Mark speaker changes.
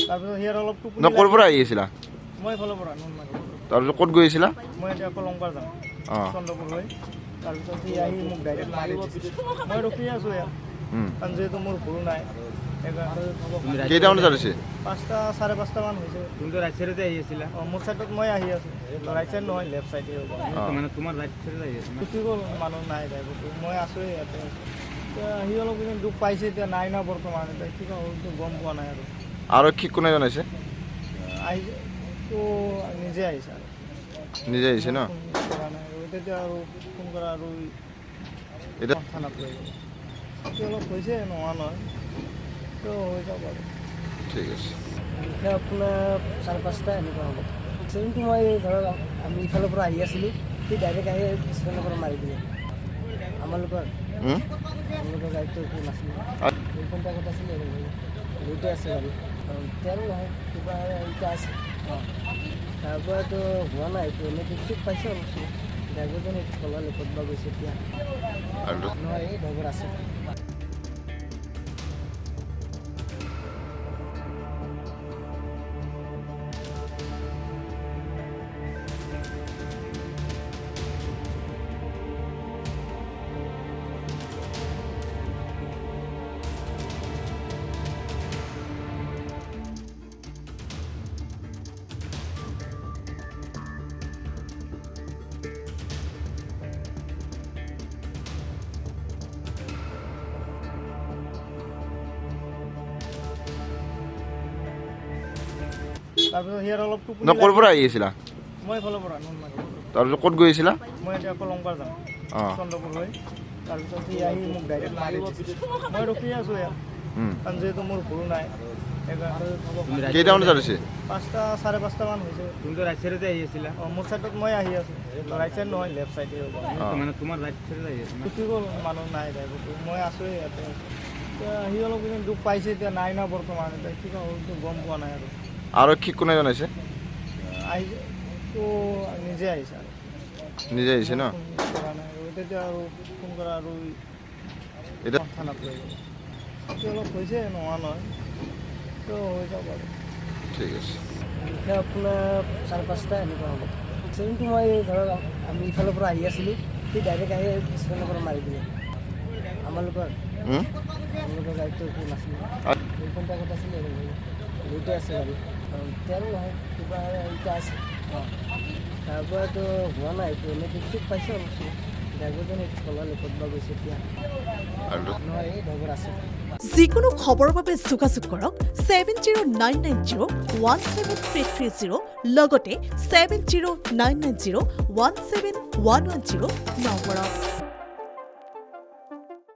Speaker 1: তাৰপিছত সিয়াৰ অলপ টোপনি
Speaker 2: ক'ৰ পৰা আহি আছিলা?
Speaker 1: মই এইফালৰ পৰা নুনমাৰি।
Speaker 2: তাৰপিছত ক'ত গৈ আছিলা?
Speaker 1: মই এতিয়া কলংপাৰ যাম চন্দ্ৰপুৰ হৈ। তাৰপিছত সি আহি মোক ডাইৰেক্ট মাৰি দিছে। মই ৰখি আছোঁ ইয়াত কাৰণ যিহেতু মোৰ ভুল নাই।
Speaker 2: কেইটামানত যাইছে?
Speaker 1: 5টা 5:30 মান হৈছে।
Speaker 3: কিন্তু ৰাইট চাইডতে আহি আছিলা?
Speaker 1: মোৰ চাইডত মই আহি আছোঁ। ৰাইট চাইড নহয়, লেফ্ট চাইডে হ'ব।
Speaker 3: মানে তোমাৰ ৰাইট চাইডত আহি আছে?
Speaker 1: উঠি গ'ল, মানুহ নাই ড্ৰাইভাৰটো। মই আছোঁৱেই ইয়াতে। এতিয়া সি অলপ কিন্তু দুখ পাইছে, এতিয়া নাই না বৰ্তমান। এতিয়া কিবা হ'লতো গম পোৱা নাই আৰু।
Speaker 2: আৰক্ষীক কোনে জনাইছে?
Speaker 1: আহিছে তো নিজে আহিছে আৰু।
Speaker 2: নিজে আহিছে ন?
Speaker 1: ফোন কৰা নাই আৰু তেতিয়া আৰু ফোন কৰা আৰু
Speaker 2: এতিয়া
Speaker 1: থানাত লৈ গ'ল। এতিয়া অলপ হৈছে, নোহোৱা নহয়, তো হৈ যাব আৰু।
Speaker 2: ঠিক আছে।
Speaker 1: এতিয়া আপোনাৰ 5:30 এনেকুৱা হ'ব। কিন্তু মই ধৰক আমি ইফালৰ পৰা আহি আছিলোঁ, সি ডাইৰেক্ট আহি পিছফালৰ পৰা মাৰি দিলে। আমালোকৰ গাড়ীটো একো নাছিলে, এইখন আগত আছিলে, দুইটাই আছে গাড়ী। তেল নহয়, কিবা এতিয়া আছে। তাৰপৰাতো হোৱা নাই, এইটো এনেই ঠিক পাইছে অলপ চলপ। ড্ৰাইভাৰজন ক'লালে ক'তবা গৈছে এতিয়া। নহয়, এই ড্ৰাইভাৰ আছে। তাৰপিছত সিয়াৰ অলপ টোপনি
Speaker 2: ক'ৰ পৰা আহি আছিলা?
Speaker 1: মই এইফালৰ পৰা নুনমাৰি।
Speaker 2: তাৰপিছত ক'ত গৈ আছিলা?
Speaker 1: মই এতিয়া কলংপাৰ যাম চন্দ্ৰপুৰ হৈ। তাৰপিছত সি আহি মোক ডাইৰেক্ট মাৰি দিছে। মই ৰখি আছোঁ ইয়াত কাৰণ যিহেতু মোৰ ভুল নাই।
Speaker 2: কেইটামানত যাইছে?
Speaker 1: 5টা 5:30 মান হৈছে।
Speaker 3: কিন্তু ৰাইট চাইডতে আহি আছিলা?
Speaker 1: মোৰ চাইডত মই আহি আছোঁ। ৰাইট চাইড নহয়, লেফ্ট চাইডে হ'ব।
Speaker 3: মানে তোমাৰ ৰাইট চাইডত আহি আছে?
Speaker 1: উঠি গ'ল, মানুহ নাই ড্ৰাইভাৰটো। মই আছোঁৱেই ইয়াতে। এতিয়া সি অলপ কিন্তু দুখ পাইছে, এতিয়া নাই না বৰ্তমান। এতিয়া কিবা হ'লতো গম পোৱা নাই আৰু।
Speaker 2: আৰক্ষীক কোনে জনাইছে?
Speaker 1: আহিছে তো নিজে আহিছে আৰু।
Speaker 2: নিজে আহিছে ন?
Speaker 1: ফোন কৰা নাই আৰু তেতিয়া আৰু ফোন কৰা আৰু
Speaker 2: এতিয়া
Speaker 1: থানাত লৈ গ'ল। এতিয়া অলপ হৈছে, নোহোৱা নহয়, তো হৈ যাব আৰু।
Speaker 2: ঠিক আছে।
Speaker 1: এতিয়া আপোনাৰ 5:30 এনেকুৱা হ'ব। কিন্তু মই ধৰক আমি ইফালৰ পৰা আহি আছিলোঁ, সি ডাইৰেক্ট আহি পিছফালৰ পৰা মাৰি দিলে। আমালোকৰ গাড়ীটো একো নাছিলে, এইখন আগত আছিলে, দুইটাই আছে গাড়ী। তেল নহয়, কিবা এতিয়া আছে। তাৰপৰাতো হোৱা নাই, এইটো এনেই ঠিক পাইছে অলপ চলপ। ড্ৰাইভাৰজন ক'লালে ক'তবা গৈছে এতিয়া। নহয়, এই ড্ৰাইভাৰ আছে।
Speaker 4: যিকোনো খবৰৰ বাবে যোগাযোগ কৰক 7099017330 লগতে 7099017110 নম্বৰত।